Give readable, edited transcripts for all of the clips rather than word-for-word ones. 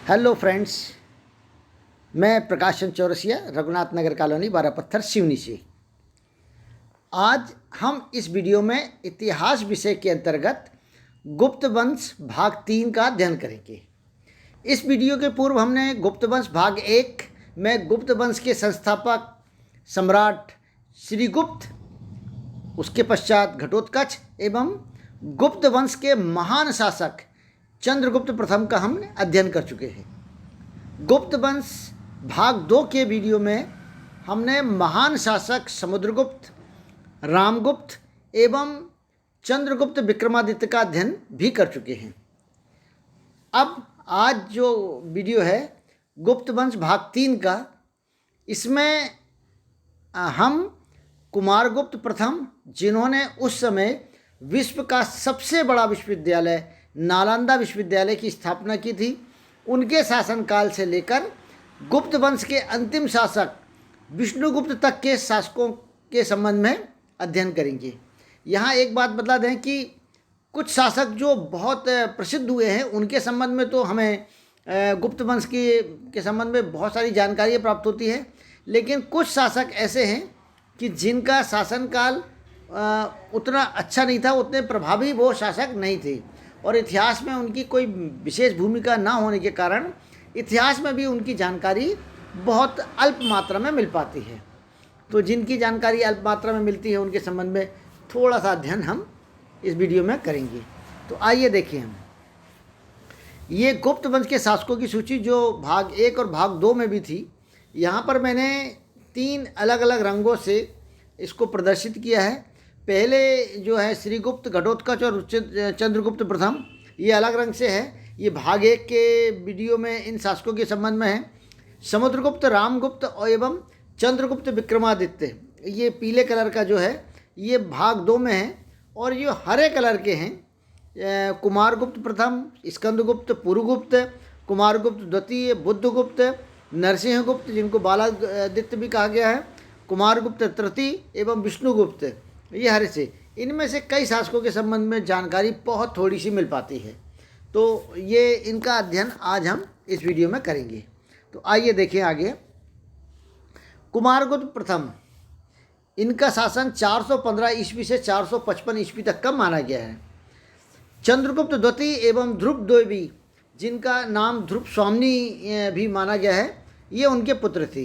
Hello friends, मैं Prakash Chand Chaurasia, Raghunath Nagar colony, बारह पत्थर, सिवनी से। आज हम इस वीडियो में इतिहास विषय के अंतर्गत गुप्त वंश भाग 3 का अध्ययन करेंगे। इस वीडियो के पूर्व हमने गुप्त वंश भाग 1 में गुप्त वंश के संस्थापक सम्राट श्रीगुप्त, उसके पश्चात घटोत्कच एवं गुप्त वंश के महान शासक चंद्रगुप्त प्रथम का हमने अध्ययन कर चुके हैं। गुप्त वंश भाग 2 के वीडियो में हमने महान शासक समुद्रगुप्त, रामगुप्त एवं चंद्रगुप्त विक्रमादित्य का अध्ययन भी कर चुके हैं। अब आज जो वीडियो है गुप्त वंश भाग 3 का, इसमें हम कुमारगुप्त प्रथम, जिन्होंने उस समय विश्व का सबसे बड़ा विश्वविद्यालय नालंदा विश्वविद्यालय की स्थापना की थी, उनके शासनकाल से लेकर गुप्त वंश के अंतिम शासक विष्णुगुप्त तक के शासकों के संबंध में अध्ययन करेंगे। यहाँ एक बात बता दें कि कुछ शासक जो बहुत प्रसिद्ध हुए हैं उनके संबंध में तो हमें गुप्त वंश के संबंध में बहुत सारी जानकारियाँ प्राप्त होती है, लेकिन कुछ शासक ऐसे हैं कि जिनका शासनकाल उतना अच्छा नहीं था, उतने प्रभावी वो शासक नहीं थे और इतिहास में उनकी कोई विशेष भूमिका ना होने के कारण इतिहास में भी उनकी जानकारी बहुत अल्प मात्रा में मिल पाती है। तो जिनकी जानकारी अल्प मात्रा में मिलती है उनके संबंध में थोड़ा सा अध्ययन हम इस वीडियो में करेंगे। तो आइए देखिए, हम ये गुप्त वंश के शासकों की सूची जो भाग 1 और भाग 2 में भी थी, यहाँ पर मैंने 3 अलग अलग रंगों से इसको प्रदर्शित किया है। पहले जो है श्रीगुप्त, घटोत्कच और चंद्रगुप्त प्रथम, ये अलग रंग से है। ये भाग 1 के वीडियो में इन शासकों के संबंध में है। समुद्रगुप्त, रामगुप्त और एवं चंद्रगुप्त विक्रमादित्य, ये पीले कलर का जो है ये भाग 2 में है। और ये हरे कलर के हैं कुमारगुप्त प्रथम, स्कंदगुप्त, पुरुगुप्त, कुमारगुप्त द्वितीय, बुद्धगुप्त, नरसिंहगुप्त जिनको बालादित्य भी कहा गया है, कुमारगुप्त तृतीय एवं विष्णुगुप्त, ये हरे से। इनमें से कई शासकों के संबंध में जानकारी बहुत थोड़ी सी मिल पाती है, तो ये इनका अध्ययन आज हम इस वीडियो में करेंगे। तो आइए देखें आगे। कुमारगुप्त प्रथम, इनका शासन 415 ईस्वी से 455 ईस्वी तक का माना गया है। चंद्रगुप्त द्वितीय एवं ध्रुव द्विवेदी, जिनका नाम ध्रुव स्वामिनी भी माना गया है, ये उनके पुत्र थे।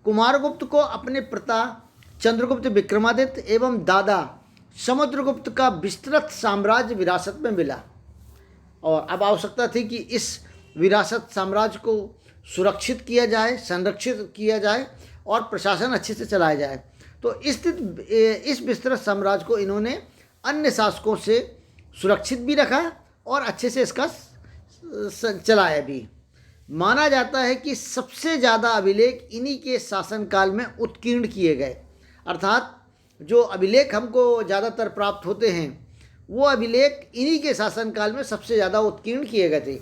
कुमारगुप्त को अपने पिता चंद्रगुप्त विक्रमादित्य एवं दादा समुद्रगुप्त का विस्तृत साम्राज्य विरासत में मिला और अब आवश्यकता थी कि इस विरासत साम्राज्य को सुरक्षित किया जाए, संरक्षित किया जाए और प्रशासन अच्छे से चलाया जाए। तो इस विस्तृत साम्राज्य को इन्होंने अन्य शासकों से सुरक्षित भी रखा और अच्छे से इसका चलाया भी। माना जाता है कि सबसे ज़्यादा अभिलेख इन्हीं के शासनकाल में उत्कीर्ण किए गए, अर्थात जो अभिलेख हमको ज़्यादातर प्राप्त होते हैं वो अभिलेख इन्हीं के शासनकाल में सबसे ज़्यादा उत्कीर्ण किए गए थे।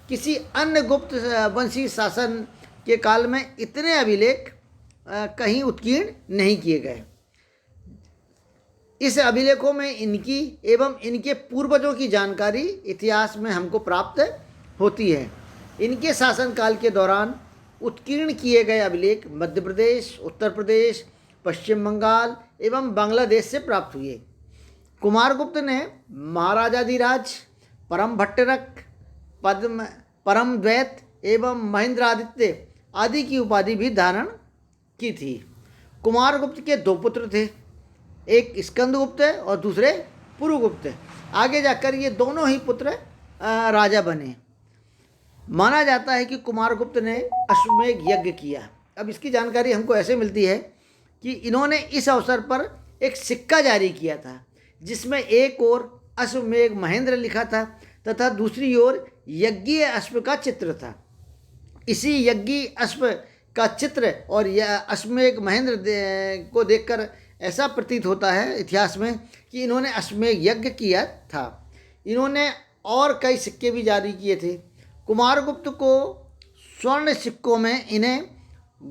किसी अन्य गुप्त वंशी शासन के काल में इतने अभिलेख कहीं उत्कीर्ण नहीं किए गए। इस अभिलेखों में इनकी एवं इनके पूर्वजों की जानकारी इतिहास में हमको प्राप्त होती है। इनके शासनकाल के दौरान उत्कीर्ण किए गए अभिलेख मध्य प्रदेश, उत्तर प्रदेश, पश्चिम बंगाल एवं बांग्लादेश से प्राप्त हुए। कुमारगुप्त ने महाराजाधिराज, परम भट्टरक, परम द्वैत एवं महेंद्रादित्य आदि की उपाधि भी धारण की थी। कुमारगुप्त के 2 पुत्र थे, एक स्कंदगुप्त और दूसरे पुरुगुप्त। आगे जाकर ये दोनों ही पुत्र राजा बने। माना जाता है कि कुमारगुप्त ने अश्वमेध यज्ञ किया। अब इसकी जानकारी हमको ऐसे मिलती है कि इन्होंने इस अवसर पर एक सिक्का जारी किया था जिसमें एक ओर अश्वमेध महेंद्र लिखा था तथा दूसरी ओर यज्ञीय अश्व का चित्र था। इसी यज्ञीय अश्व का चित्र और यह अश्वमेध महेंद्र को देखकर ऐसा प्रतीत होता है इतिहास में कि इन्होंने अश्वमेध यज्ञ किया था। इन्होंने और कई सिक्के भी जारी किए थे। कुमारगुप्त को स्वर्ण सिक्कों में इन्हें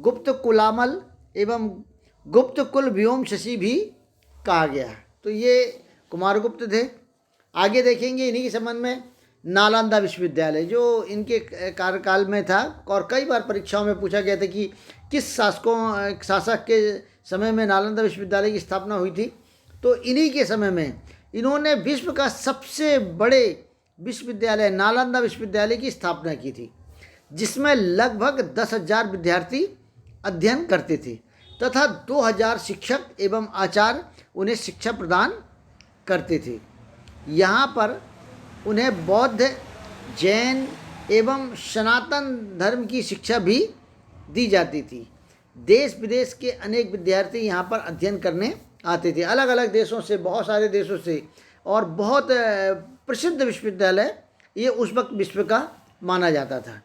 गुप्त कुलामल एवं गुप्त कुल व्योमशसी भी कहा गया। तो ये कुमारगुप्त थे। आगे देखेंगे इन्हीं के संबंध में नालंदा विश्वविद्यालय जो इनके कार्यकाल में था, और कई बार परीक्षाओं में पूछा गया था कि किस शासक के समय में नालंदा विश्वविद्यालय की स्थापना हुई थी। तो इन्हीं के समय में इन्होंने विश्व का सबसे बड़े विश्वविद्यालय नालंदा विश्वविद्यालय की स्थापना की थी, जिसमें लगभग 10,000 विद्यार्थी अध्ययन करते थे तथा 2,000 शिक्षक एवं आचार्य उन्हें शिक्षा प्रदान करते थे। यहाँ पर उन्हें बौद्ध, जैन एवं सनातन धर्म की शिक्षा भी दी जाती थी। देश विदेश के अनेक विद्यार्थी यहाँ पर अध्ययन करने आते थे, अलग अलग देशों से, बहुत सारे देशों से, और बहुत प्रसिद्ध विश्वविद्यालय ये उस वक्त विश्व का माना जाता था।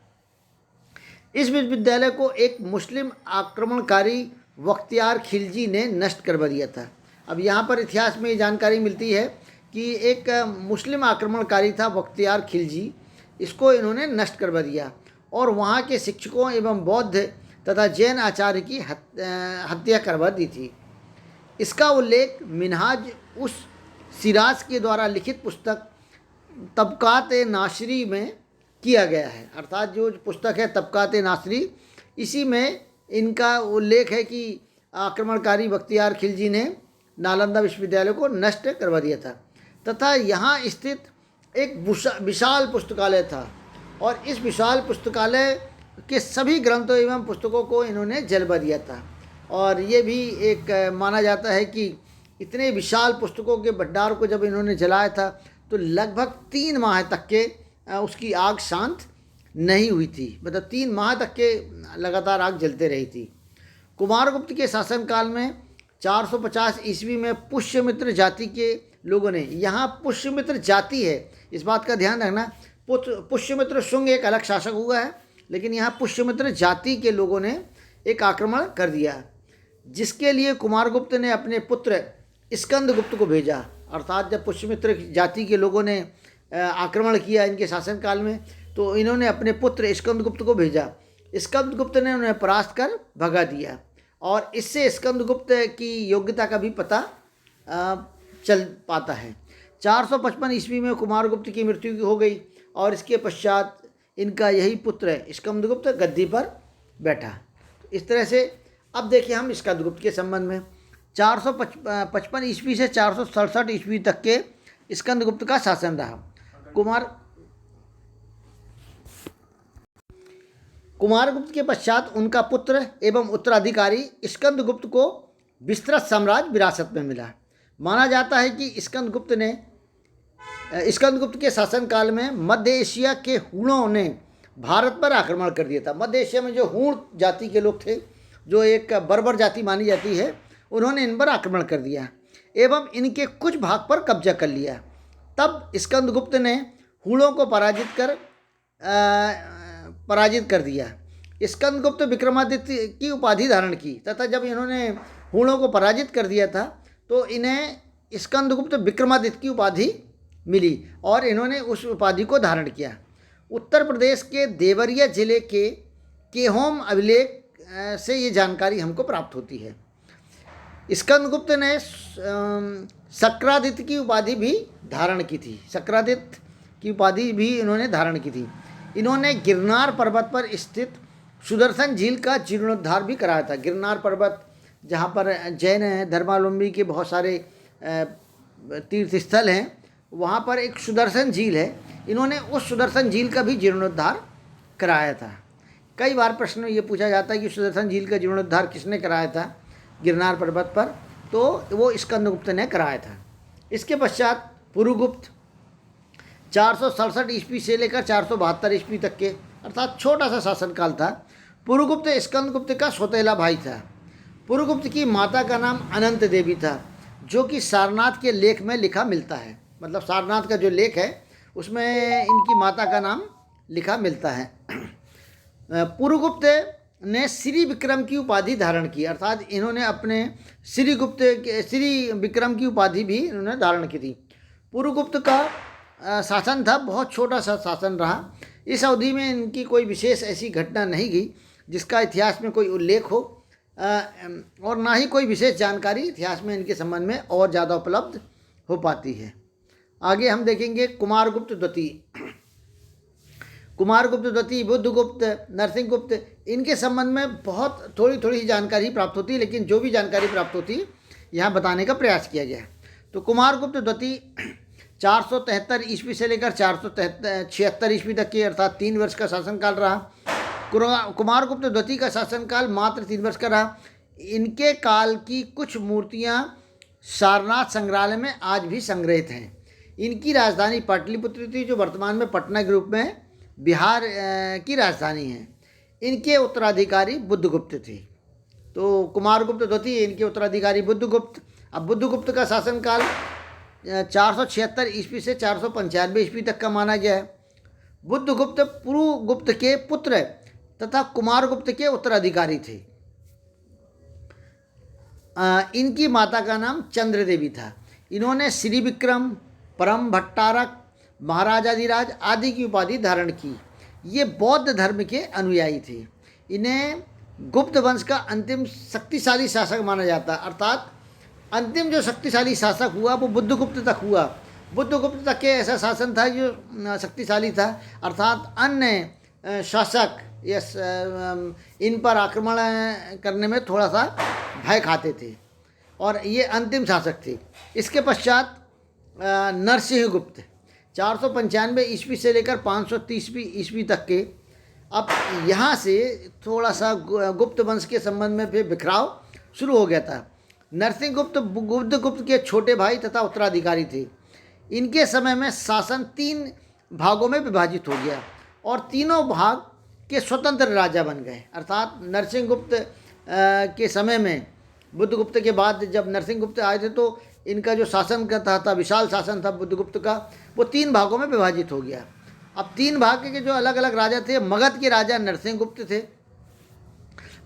इस विश्वविद्यालय को एक मुस्लिम आक्रमणकारी बख्तियार खिलजी ने नष्ट करवा दिया था। अब यहाँ पर इतिहास में ये जानकारी मिलती है कि एक मुस्लिम आक्रमणकारी था बख्तियार खिलजी, इसको इन्होंने नष्ट करवा दिया और वहाँ के शिक्षकों एवं बौद्ध तथा जैन आचार्य की हत्या करवा दी थी। इसका उल्लेख मिनहाज उस सिराज के द्वारा लिखित पुस्तक तबकात नासरी में किया गया है। अर्थात जो पुस्तक है तबकात नासरी, इसी में इनका उल्लेख है कि आक्रमणकारी बख्तियार खिलजी ने नालंदा विश्वविद्यालय को नष्ट करवा दिया था तथा यहाँ स्थित एक विशाल पुस्तकालय था, और इस विशाल पुस्तकालय के सभी ग्रंथों एवं पुस्तकों को इन्होंने जलवा दिया था। और ये भी एक माना जाता है कि इतने विशाल पुस्तकों के भंडार को जब इन्होंने जलाया था तो लगभग 3 माह तक के उसकी आग शांत नहीं हुई थी, मतलब 3 माह तक के लगातार आग जलते रही थी। कुमारगुप्त के शासनकाल में 450 ईस्वी में पुष्यमित्र जाति के लोगों ने, यहाँ पुष्यमित्र जाति है, इस बात का ध्यान रखना। पुष्यमित्र शुंग एक अलग शासक हुआ है, लेकिन यहाँ पुष्यमित्र जाति के लोगों ने एक आक्रमण कर दिया, जिसके लिए कुमारगुप्त ने अपने पुत्र स्कंदगुप्त को भेजा। अर्थात जब पुष्यमित्र जाति के लोगों ने आक्रमण किया इनके शासनकाल में, तो इन्होंने अपने पुत्र स्कंदगुप्त को भेजा। स्कंदगुप्त ने उन्हें परास्त कर भगा दिया, और इससे स्कंदगुप्त की योग्यता का भी पता चल पाता है। 455 ईस्वी में कुमारगुप्त की मृत्यु हो गई, और इसके पश्चात इनका यही पुत्र स्कंदगुप्त गद्दी पर बैठा। इस तरह से अब देखिए हम स्कंदगुप्त के संबंध में 455 ईस्वी से 467 ईस्वी तक के स्कंदगुप्त का शासन रहा। कुमारगुप्त के पश्चात उनका पुत्र एवं उत्तराधिकारी स्कंदगुप्त को विस्तृत साम्राज्य विरासत में मिला। माना जाता है कि स्कंदगुप्त के शासनकाल में मध्य एशिया के हूणों ने भारत पर आक्रमण कर दिया था। मध्य एशिया में जो हूण जाति के लोग थे, जो एक बर्बर जाति मानी जाती है, उन्होंने इन पर आक्रमण कर दिया एवं इनके कुछ भाग पर कब्जा कर लिया। तब स्कंदगुप्त ने हूणों को पराजित कर दिया। स्कंदगुप्त विक्रमादित्य की उपाधि धारण की, तथा जब इन्होंने हूणों को पराजित कर दिया था तो इन्हें स्कंदगुप्त विक्रमादित्य की उपाधि मिली, और इन्होंने उस उपाधि को धारण किया। उत्तर प्रदेश के देवरिया जिले के केहोम अभिलेख से ये जानकारी हमको प्राप्त होती है। स्कंदगुप्त ने शक्रादित्य की उपाधि भी धारण की थी। शक्रादित्य की उपाधि भी इन्होंने धारण की थी। इन्होंने गिरनार पर्वत पर स्थित सुदर्शन झील का जीर्णोद्धार भी कराया था। गिरनार पर्वत जहाँ पर जैन धर्मावलंबी के बहुत सारे तीर्थ स्थल हैं, वहाँ पर एक सुदर्शन झील है। इन्होंने उस सुदर्शन झील का भी जीर्णोद्धार कराया था। कई बार प्रश्न ये पूछा जाता है कि सुदर्शन झील का जीर्णोद्धार किसने कराया था गिरनार पर्वत पर, तो वो स्कंदगुप्त ने कराया था। इसके पश्चात पुरुगुप्त 467 ईस्वी से लेकर 472 ईस्वी तक के, अर्थात छोटा सा शासनकाल था। पुरुगुप्त स्कंदगुप्त का सौतेला भाई था। पुरुगुप्त की माता का नाम अनंत देवी था, जो कि सारनाथ के लेख में लिखा मिलता है। मतलब सारनाथ का जो लेख है उसमें इनकी माता का नाम लिखा मिलता है। पुरुगुप्त ने श्री विक्रम की उपाधि धारण की, अर्थात इन्होंने अपने श्री विक्रम की उपाधि भी इन्होंने धारण की थी। पुरुगुप्त का शासन था बहुत छोटा सा शासन रहा। इस अवधि में इनकी कोई विशेष ऐसी घटना नहीं गई जिसका इतिहास में कोई उल्लेख हो, और ना ही कोई विशेष जानकारी इतिहास में इनके संबंध में और ज़्यादा उपलब्ध हो पाती है। आगे हम देखेंगे कुमारगुप्त द्वितीय। कुमारगुप्त द्वितीय, बुद्धगुप्त, नरसिंहगुप्त, इनके संबंध में बहुत थोड़ी थोड़ी जानकारी प्राप्त होती है, लेकिन जो भी जानकारी प्राप्त होती है यहाँ बताने का प्रयास किया गया है। तो कुमारगुप्त द्वितीय 473 ईस्वी से लेकर 476 ईस्वी तक के अर्थात 3 वर्ष का शासनकाल रहा। कुमारगुप्त द्वितीय का शासनकाल मात्र 3 वर्ष का रहा। इनके काल की कुछ मूर्तियाँ सारनाथ संग्रहालय में आज भी संग्रहित हैं। इनकी राजधानी पाटलिपुत्र थी, जो वर्तमान में पटना के रूप में बिहार की राजधानी है। इनके उत्तराधिकारी बुद्धगुप्त थे। तो कुमारगुप्त द्वितीय, इनके उत्तराधिकारी बुद्धगुप्त। अब बुद्धगुप्त का शासनकाल 476 ईस्वी से 495 ईस्वी तक का माना गया है। बुद्धगुप्त पुरुगुप्त के पुत्र तथा कुमारगुप्त के उत्तराधिकारी थे। इनकी माता का नाम चंद्र देवी था। इन्होंने श्री विक्रम, परम भट्टारक, महाराजाधिराज आदि की उपाधि धारण की। ये बौद्ध धर्म के अनुयायी थे। इन्हें गुप्त वंश का अंतिम शक्तिशाली शासक माना जाता है, अर्थात अंतिम जो शक्तिशाली शासक हुआ वो बुद्धगुप्त तक हुआ। बुद्धगुप्त तक के ऐसा शासन था जो शक्तिशाली था, अर्थात अन्य शासक इन पर आक्रमण करने में थोड़ा सा भय खाते थे और ये अंतिम शासक थे। इसके पश्चात नरसिंहगुप्त 495 ईस्वी से लेकर 530 ईस्वी तक के। अब यहाँ से थोड़ा सा गुप्त वंश के संबंध में फिर बिखराव शुरू हो गया था। नरसिंहगुप्त बुद्धगुप्त के छोटे भाई तथा उत्तराधिकारी थे। इनके समय में शासन 3 भागों में विभाजित हो गया और तीनों भाग के स्वतंत्र राजा बन गए। अर्थात नरसिंहगुप्त के समय में, बुद्धगुप्त के बाद जब नरसिंहगुप्त आए थे तो इनका जो शासन का था विशाल शासन था बुद्धगुप्त का, वो 3 भागों में विभाजित हो गया। अब 3 भाग के जो अलग अलग राजा थे, मगध के राजा नरसिंहगुप्त थे,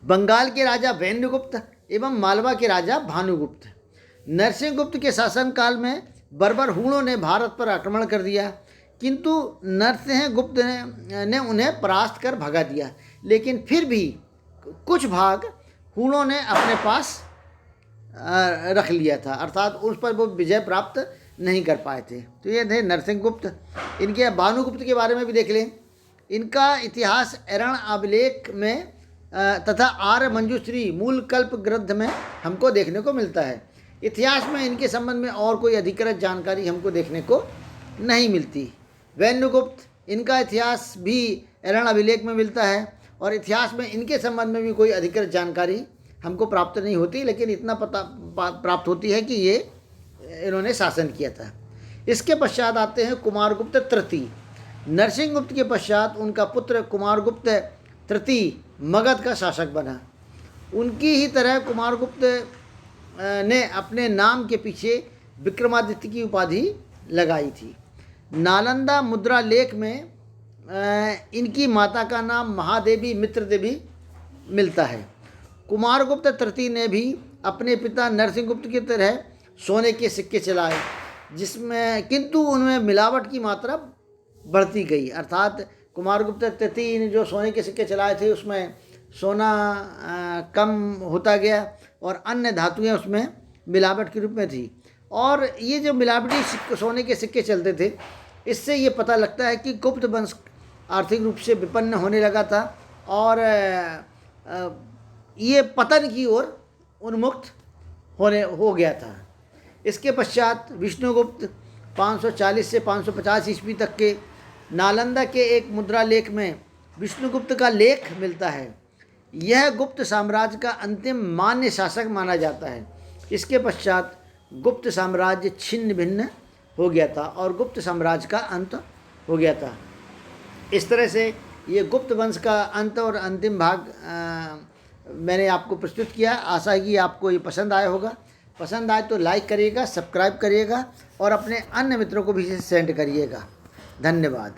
बंगाल के राजा वैन्यगुप्त एवं मालवा के राजा भानुगुप्त। नरसिंहगुप्त के शासनकाल में बर्बर हूणों ने भारत पर आक्रमण कर दिया, किंतु नरसिंहगुप्त ने उन्हें परास्त कर भगा दिया। लेकिन फिर भी कुछ भाग हूणों ने अपने पास रख लिया था, अर्थात उस पर वो विजय प्राप्त नहीं कर पाए थे। तो ये थे नरसिंहगुप्त। इनके भानुगुप्त के बारे में भी देख लें। इनका इतिहास एरण अभिलेख में तथा आर्य मंजूश्री मूल कल्प ग्रंथ में हमको देखने को मिलता है। इतिहास में इनके संबंध में और कोई अधिकृत जानकारी हमको देखने को नहीं मिलती। वैन्यगुप्त, इनका इतिहास भी एरण अभिलेख में मिलता है और इतिहास में इनके संबंध में भी कोई अधिकृत जानकारी हमको प्राप्त नहीं होती, लेकिन इतना पता प्राप्त होती है कि ये इन्होंने शासन किया था। इसके पश्चात आते हैं कुमारगुप्त तृतीय। नरसिंहगुप्त के पश्चात उनका पुत्र कुमारगुप्त तृतीय मगध का शासक बना। उनकी ही तरह कुमारगुप्त ने अपने नाम के पीछे विक्रमादित्य की उपाधि लगाई थी। नालंदा मुद्रा लेख में इनकी माता का नाम महादेवी मित्र देवी मिलता है। कुमारगुप्त तृतीय ने भी अपने पिता नरसिंहगुप्त की तरह सोने के सिक्के चलाए, जिसमें किंतु उनमें मिलावट की मात्रा बढ़ती गई। अर्थात कुमारगुप्त तृतीय ने जो सोने के सिक्के चलाए थे उसमें सोना कम होता गया और अन्य धातुएं उसमें मिलावट के रूप में थी। और ये जो मिलावटी सोने के सिक्के चलते थे, इससे ये पता लगता है कि गुप्त वंश आर्थिक रूप से विपन्न होने लगा था और ये पतन की ओर उन्मुक्त हो गया था। इसके पश्चात विष्णुगुप्त 540 से 550 ईस्वी तक के नालंदा के एक मुद्रा लेख में विष्णुगुप्त का लेख मिलता है। यह गुप्त साम्राज्य का अंतिम मान्य शासक माना जाता है। इसके पश्चात गुप्त साम्राज्य छिन्न भिन्न हो गया था और गुप्त साम्राज्य का अंत हो गया था। इस तरह से ये गुप्त वंश का अंत और अंतिम भाग मैंने आपको प्रस्तुत किया। आशा है कि आपको ये पसंद आया होगा। पसंद आए तो लाइक करिएगा, सब्सक्राइब करिएगा और अपने अन्य मित्रों को भी इसे सेंड करिएगा। धन्यवाद।